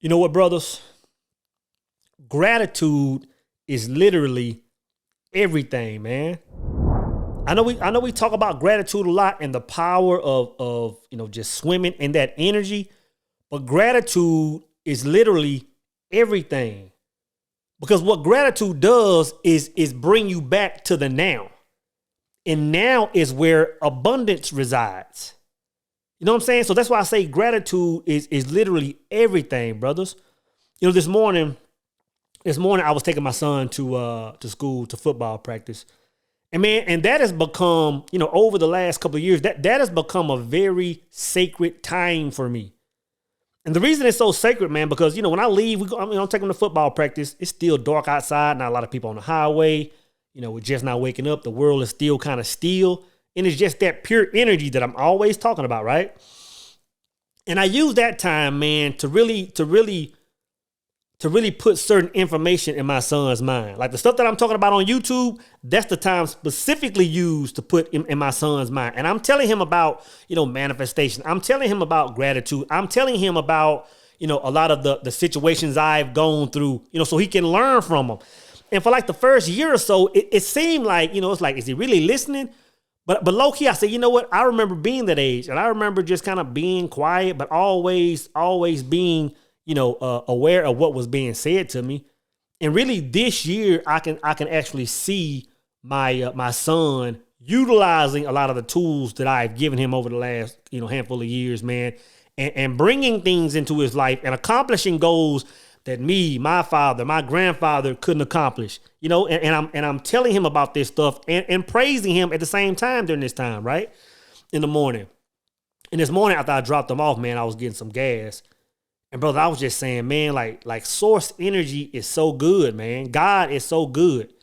You know what, brothers? Gratitude is literally everything, man. I know we talk about gratitude a lot and the power of just swimming in that energy, but gratitude is literally everything. Because what gratitude does is bring you back to the now. And now is where abundance resides. You know what I'm saying? So that's why I say gratitude is literally everything, brothers. This morning I was taking my son to school, to football practice. And man, and that has become, over the last couple of years, that has become a very sacred time for me. And the reason it's so sacred, man, because, when I leave, I'm taking him to football practice. It's still dark outside, not a lot of people on the highway. We're just not waking up. The world is still kind of still. And it's just that pure energy that I'm always talking about, right? And I use that time, man, to really put certain information in my son's mind. Like the stuff that I'm talking about on YouTube, that's the time specifically used to put in my son's mind. And I'm telling him about, manifestation. I'm telling him about gratitude. I'm telling him about, a lot of the situations I've gone through, so he can learn from them. And for like the first year or so, it seemed like, it's like, is he really listening? But low key, I said, you know what? I remember being that age, and I remember just kind of being quiet, but always being, aware of what was being said to me. And really, this year, I can actually see my son utilizing a lot of the tools that I've given him over the last handful of years, man, and bringing things into his life and accomplishing goals that me, my father, my grandfather couldn't accomplish, and I'm telling him about this stuff and praising him at the same time during this time, right? In the morning. And this morning after I dropped him off, man, I was getting some gas. And brother, I was just saying, man, like source energy is so good, man. God is so good,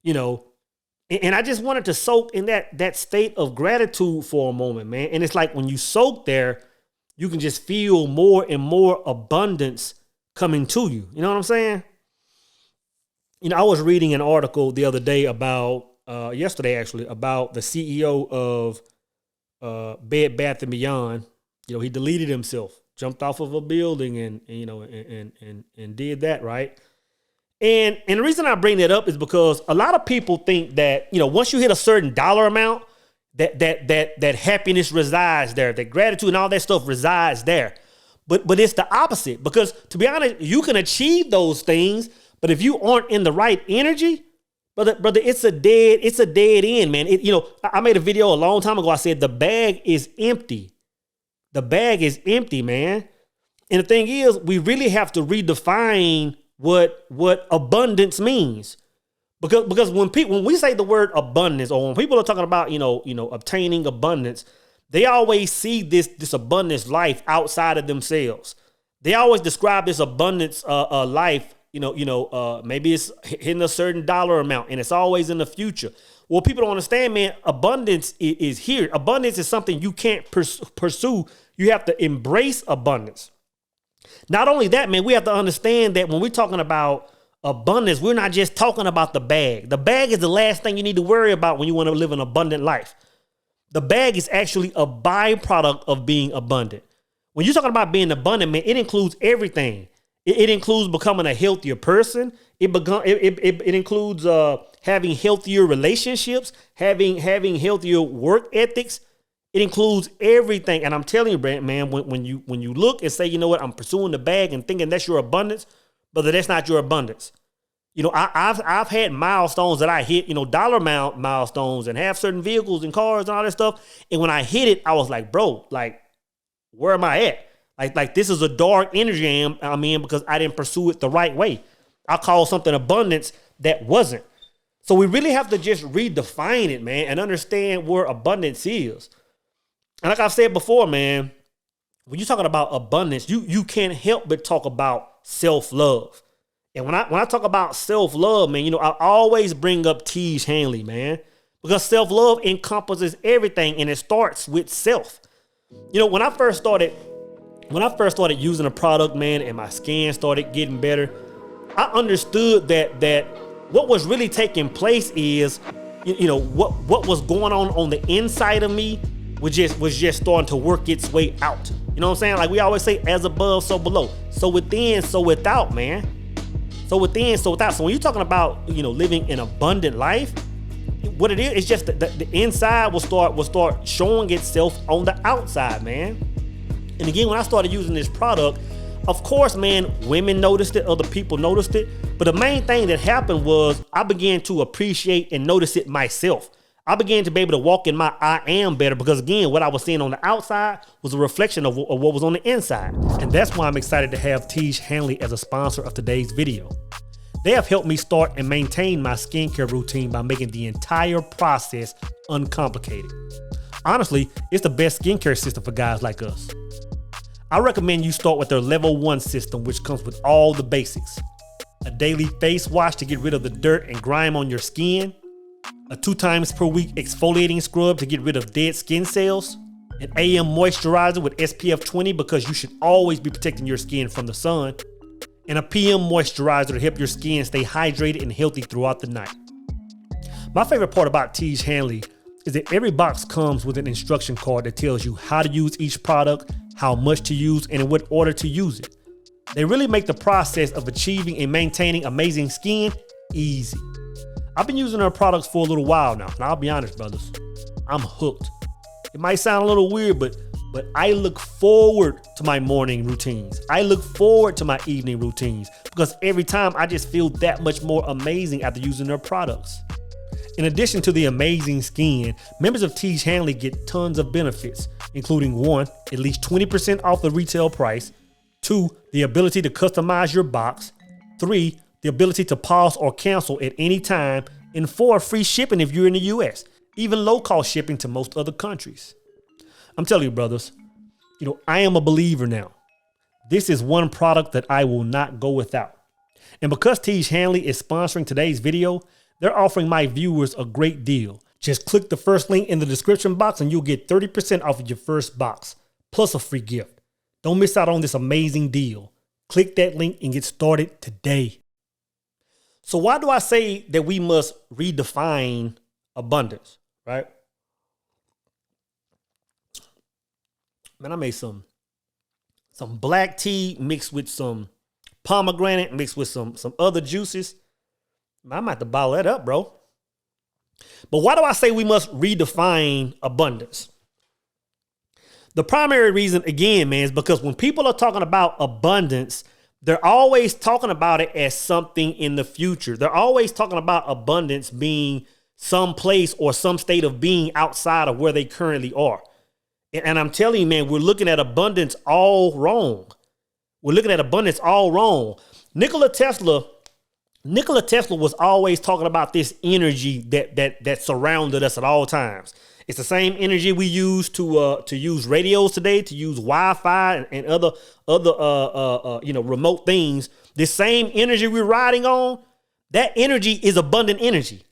and I just wanted to soak in that state of gratitude for a moment, man. And it's like when you soak there, you can just feel more and more abundance coming to you. You know what I'm saying? I was reading an article the other day yesterday actually, about the CEO of Bed Bath & Beyond. He deleted himself, jumped off of a building and did that, right? And the reason I bring that up is because a lot of people think that, once you hit a certain dollar amount, that happiness resides there, that gratitude and all that stuff resides there. But it's the opposite, because to be honest, you can achieve those things, but if you aren't in the right energy, brother, it's a dead end, man. I made a video a long time ago. I said the bag is empty. The bag is empty, man. And the thing is, we really have to redefine what abundance means. Because when we say the word abundance, or when people are talking about, obtaining abundance, they always see this abundance life outside of themselves. They always describe this abundance life, maybe it's hitting a certain dollar amount and it's always in the future. Well, people don't understand, man, abundance is here. Abundance is something you can't pursue. You have to embrace abundance. Not only that, man, we have to understand that when we're talking about abundance, we're not just talking about the bag. The bag is the last thing you need to worry about when you want to live an abundant life. The bag is actually a byproduct of being abundant. When you're talking about being abundant, man, it includes everything. It includes becoming a healthier person. It includes having healthier relationships, having healthier work ethics. It includes everything. And I'm telling you, man, when you look and say, you know what, I'm pursuing the bag and thinking that's your abundance, brother, that's not your abundance. I've had milestones that I hit, dollar milestones, and have certain vehicles and cars and all that stuff. And when I hit it, I was like, bro, like, where am I at? Like this is a dark energy I'm in because I didn't pursue it the right way. I call something abundance that wasn't. So we really have to just redefine it, man, and understand where abundance is. And like I've said before, man, when you're talking about abundance, you can't help but talk about self-love. And when I talk about self-love, man, I always bring up Tiege Hanley, man, because self-love encompasses everything, and it starts with self. When I first started using a product, man, and my skin started getting better, I understood that what was really taking place is, what was going on the inside of me was just starting to work its way out. You know what I'm saying? Like we always say, as above, so below. So within, so without, man. So within, so without. So when you're talking about, living an abundant life, what it is just the inside will start showing itself on the outside, man. And again, when I started using this product, of course, man, women noticed it, other people noticed it. But the main thing that happened was I began to appreciate and notice it myself. I began to be able to walk in my I am better because, again, what I was seeing on the outside was a reflection of what was on the inside. And that's why I'm excited to have Tiege Hanley as a sponsor of today's video. They have helped me start and maintain my skincare routine by making the entire process uncomplicated. Honestly, it's the best skincare system for guys like us. I recommend you start with their level 1 system, which comes with all the basics. A daily face wash to get rid of the dirt and grime on your skin. A 2 times per week exfoliating scrub to get rid of dead skin cells. An AM moisturizer with SPF 20 because you should always be protecting your skin from the sun. And a PM moisturizer to help your skin stay hydrated and healthy throughout the night. My favorite part about Tiege Hanley is that every box comes with an instruction card that tells you how to use each product, how much to use, and in what order to use it. They really make the process of achieving and maintaining amazing skin easy. I've been using their products for a little while now, and I'll be honest, brothers, I'm hooked. It might sound a little weird, but I look forward to my morning routines. I look forward to my evening routines because every time I just feel that much more amazing after using their products. In addition to the amazing skin, members of Tiege Hanley get tons of benefits, including 1, at least 20% off the retail price, 2, the ability to customize your box, 3, the ability to pause or cancel at any time, and 4, free shipping if you're in the US, even low-cost shipping to most other countries. I'm telling you, brothers, I am a believer now. This is one product that I will not go without. And because Tiege Hanley is sponsoring today's video, they're offering my viewers a great deal. Just click the first link in the description box and you'll get 30% off of your first box, plus a free gift. Don't miss out on this amazing deal. Click that link and get started today. So why do I say that we must redefine abundance, right? Man, I made some black tea mixed with some pomegranate, mixed with some other juices. Man, I might have to bottle that up, bro. But why do I say we must redefine abundance? The primary reason, again, man, is because when people are talking about abundance, they're always talking about it as something in the future. They're always talking about abundance being some place or some state of being outside of where they currently are. And I'm telling you, man, we're looking at abundance all wrong. We're looking at abundance all wrong. Nikola Tesla was always talking about this energy that surrounded us at all times. It's the same energy we use to use radios today, to use Wi-Fi and other remote things. This same energy we're riding on, that energy is abundant energy.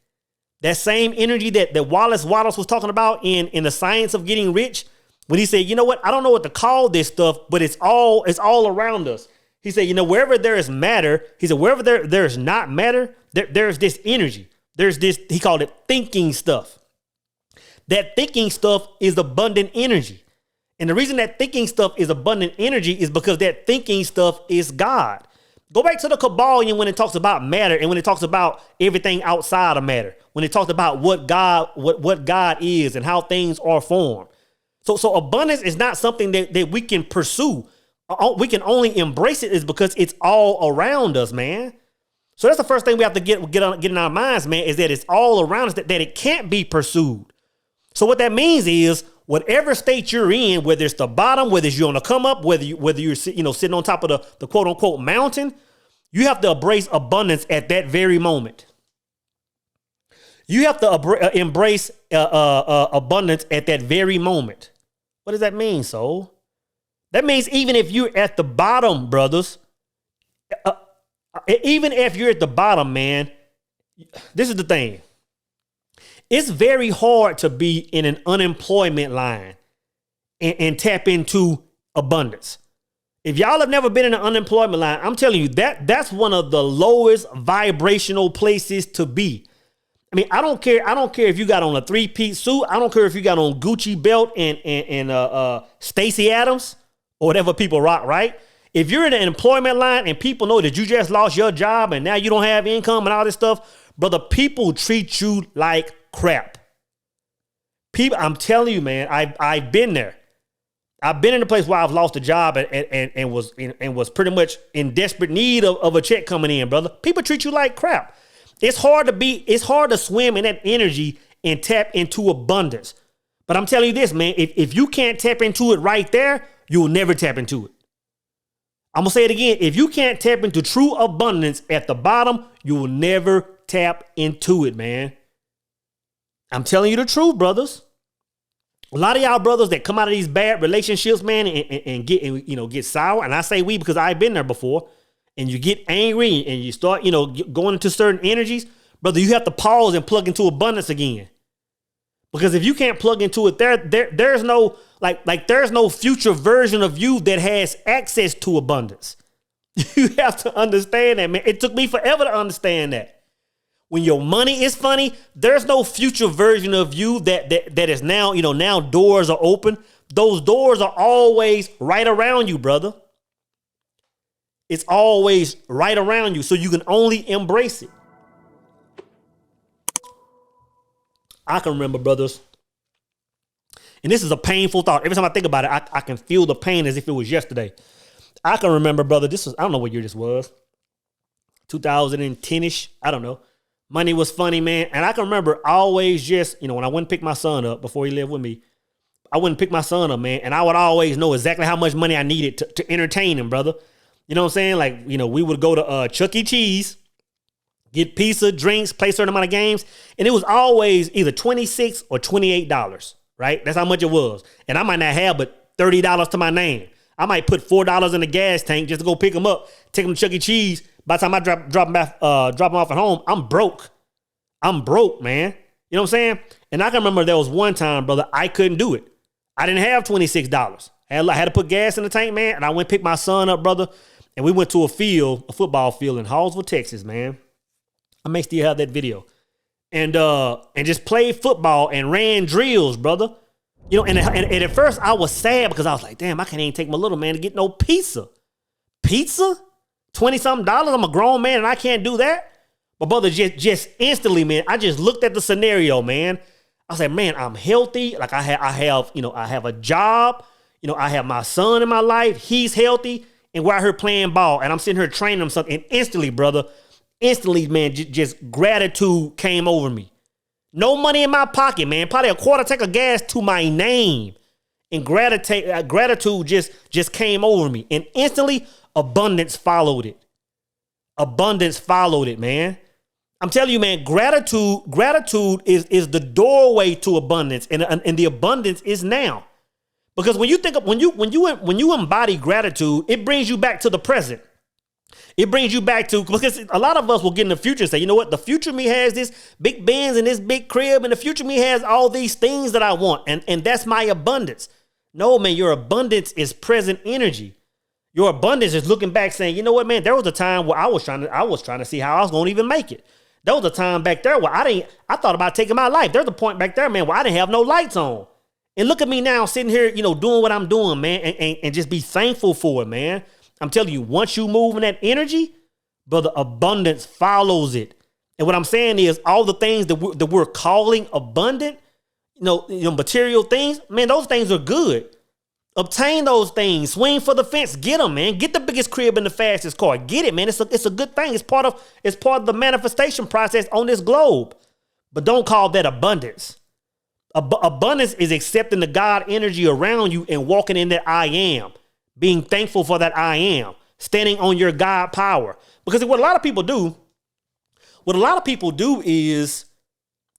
That same energy that Wallace was talking about in The Science of Getting Rich, when he said, you know what, I don't know what to call this stuff, but it's all around us. He said, wherever there is matter, he said, wherever there is not matter, there's this energy. There's this, he called it thinking stuff. That thinking stuff is abundant energy. And the reason that thinking stuff is abundant energy is because that thinking stuff is God. Go back to the Kabbalion when it talks about matter and when it talks about everything outside of matter, when it talks about what God is and how things are formed. So abundance is not something that we can pursue. We can only embrace it is because it's all around us, man. So that's the first thing we have to get in our minds, man, is that it's all around us, that it can't be pursued. So what that means is whatever state you're in, whether it's the bottom, whether you're on the come up, whether you're sitting on top of the quote unquote mountain, you have to embrace abundance at that very moment. You have to embrace abundance at that very moment. What does that mean, soul? That means even if you're at the bottom, brothers, even if you're at the bottom, man, this is the thing. It's very hard to be in an unemployment line and tap into abundance. If y'all have never been in an unemployment line, I'm telling you that's one of the lowest vibrational places to be. I mean, I don't care if you got on a 3-piece suit. I don't care if you got on Gucci belt and Stacey Adams. or whatever people rock, right? If you're in the employment line and people know that you just lost your job and now you don't have income and all this stuff, brother, people treat you like crap. People, I'm telling you, man, I've been there. I've been in a place where I've lost a job and was pretty much in desperate need of a check coming in, brother. People treat you like crap. It's hard to swim in that energy and tap into abundance. But I'm telling you this, man, if you can't tap into it right there, you will never tap into it. I'm going to say it again. If you can't tap into true abundance at the bottom, you will never tap into it, man. I'm telling you the truth, brothers. A lot of y'all brothers that come out of these bad relationships, man, and get sour. And I say we because I've been there before. And you get angry and you start, going into certain energies. Brother, you have to pause and plug into abundance again. Because if you can't plug into it, there's no there's no future version of you that has access to abundance. You have to understand that, man. It took me forever to understand that. When your money is funny, there's no future version of you that is now, now doors are open. Those doors are always right around you, brother. It's always right around you, so you can only embrace it. I can remember, brothers, and this is a painful thought. Every time I think about it, I can feel the pain as if it was yesterday. I can remember, brother, I don't know what year this was, 2010-ish, I don't know. Money was funny, man. And I can remember always just, when I went and pick my son up before he lived with me, I wouldn't pick my son up, man. And I would always know exactly how much money I needed to entertain him, brother. You know what I'm saying? Like, we would go to Chuck E. Cheese, get pizza, drinks, play a certain amount of games. And it was always either $26 or $28, right? That's how much it was. And I might not have but $30 to my name. I might put $4 in the gas tank just to go pick him up, take him to Chuck E. Cheese. By the time I drop him off at home, I'm broke. I'm broke, man. You know what I'm saying? And I can remember there was one time, brother, I couldn't do it. I didn't have $26. I had to put gas in the tank, man. And I went and picked my son up, brother. And we went to a football field in Hallsville, Texas, man. I may still have that video. And just played football and ran drills, brother. And at first I was sad because I was like, damn, I can't even take my little man to get no pizza. Pizza? $20-something. I'm a grown man and I can't do that. But brother, just instantly, man, I just looked at the scenario, man. I said, man, I'm healthy. Like I have a job. I have my son in my life. He's healthy. And we're out here playing ball. And I'm sitting here training him something. And instantly, man, just gratitude came over me. No money in my pocket, man. Probably a quarter tank of gas to my name. And gratitude just came over me. And instantly, abundance followed it. Abundance followed it, man. I'm telling you, man, gratitude is the doorway to abundance. And the abundance is now. Because when you embody gratitude, it brings you back to the present. It brings you back to, because a lot of us will get in the future and say, you know what? The future me has this big Benz and this big crib, and the future me has all these things that I want. And that's my abundance. No, man, your abundance is present energy. Your abundance is looking back saying, you know what, man, there was a time where I was trying to see how I was going to even make it. There was a time back there where I thought about taking my life. There's a point back there, man, where I didn't have no lights on. And look at me now sitting here, doing what I'm doing, man, and just be thankful for it, man. I'm telling you, once you move in that energy, brother, abundance follows it. And what I'm saying is all the things that we're calling abundant, material things, man, those things are good. Obtain those things. Swing for the fence. Get them, man. Get the biggest crib and the fastest car. Get it, man. It's a good thing. It's part of the manifestation process on this globe. But don't call that abundance. Abundance is accepting the God energy around you and walking in that I am. Being thankful for that I am. Standing on your God power. Because what a lot of people do is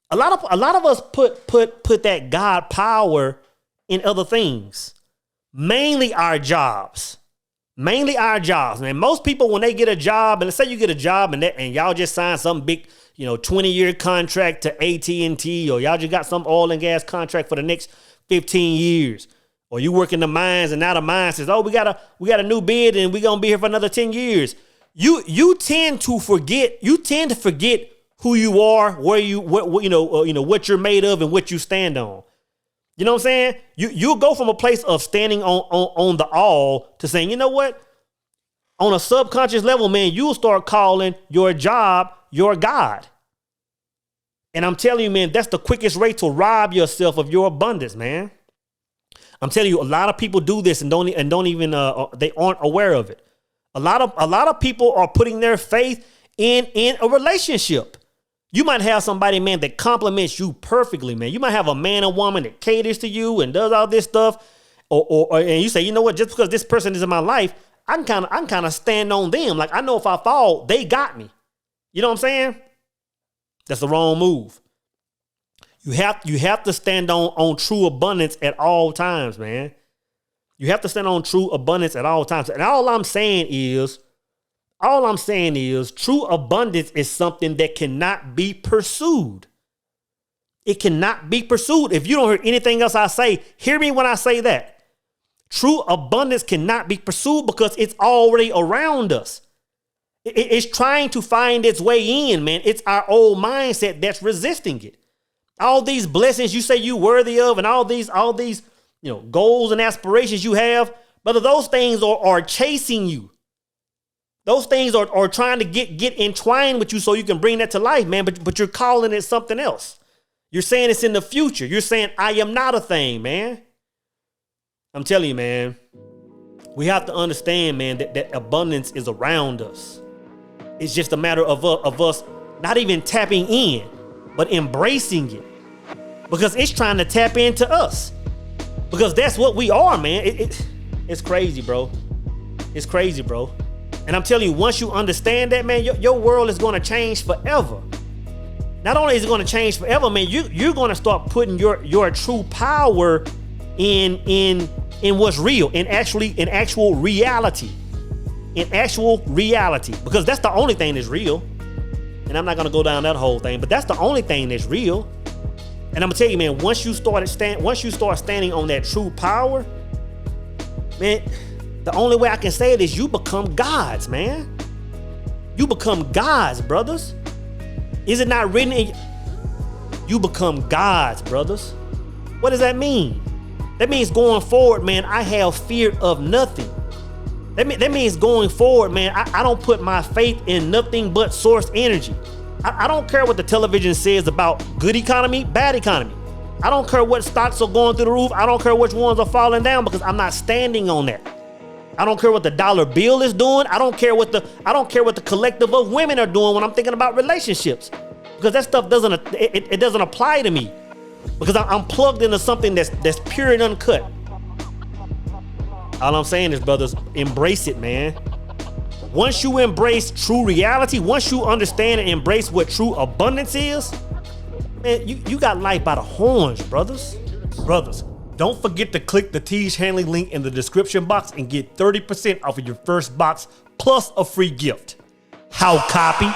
a lot of us put that God power in other things. Mainly our jobs. Man, most people, when they get a job, and let's say you get a job and y'all just signed some big, 20-year contract to AT&T, or y'all just got some oil and gas contract for the next 15 years. Or you work in the mines and now the mine says, oh, we got a new bid and we're going to be here for another 10 years. You tend to forget who you are, what you're made of and what you stand on. You know what I'm saying? You go from a place of standing on the all to saying, you know what? On a subconscious level, man, you'll start calling your job your God. And I'm telling you, man, that's the quickest way to rob yourself of your abundance, man. I'm telling you, a lot of people do this and don't even they aren't aware of it. A lot of people are putting their faith in a relationship. You might have somebody, man, that compliments you perfectly, man. You might have a man or woman that caters to you and does all this stuff, or and you say, you know what, just because this person is in my life, I can kind of stand on them. Like, I know if I fall, they got me. You know what I'm saying? That's the wrong move. You have to stand on true abundance at all times, man. You have to stand on true abundance at all times. And all I'm saying is true abundance is something that cannot be pursued. It cannot be pursued. If you don't hear anything else I say, hear me when I say that. True abundance cannot be pursued because it's already around us. It's trying to find its way in, man. It's our old mindset that's resisting it. All these blessings you say you're worthy of, and all these, goals and aspirations you have, brother, those things are chasing you. Those things are trying to get entwined with you so you can bring that to life, man. But you're calling it something else. You're saying it's in the future. You're saying I am not a thing, man. I'm telling you, man. We have to understand, man, that abundance is around us. It's just a matter of us not even tapping in, but embracing it, because it's trying to tap into us, because that's what we are, man. It's crazy, bro. It's crazy, bro. And I'm telling you, once you understand that, man, your world is going to change forever. Not only is it going to change forever, man, you're going to start putting your true power in what's real, in actual reality. In actual reality, because that's the only thing that's real. And I'm not going to go down that whole thing, but that's the only thing that's real. And I'm going to tell you, man, once you start standing on that true power, man, the only way I can say it is you become gods, man. You become gods, brothers. Is it not written in you become gods, brothers? What does that mean? That means going forward, man, I have fear of nothing. That means going forward, man, I don't put my faith in nothing but source energy. I don't care what the television says about good economy, bad economy. I don't care what stocks are going through the roof. I don't care which ones are falling down, because I'm not standing on that. I don't care what the dollar bill is doing. I don't care what the collective of women are doing when I'm thinking about relationships, because that stuff doesn't apply to me, because I'm plugged into something that's pure and uncut. All I'm saying is, brothers, embrace it, man. Once you embrace true reality, once you understand and embrace what true abundance is, man, you got life by the horns, brothers. Brothers, don't forget to click the Tiege Hanley link in the description box and get 30% off of your first box plus a free gift. How copy?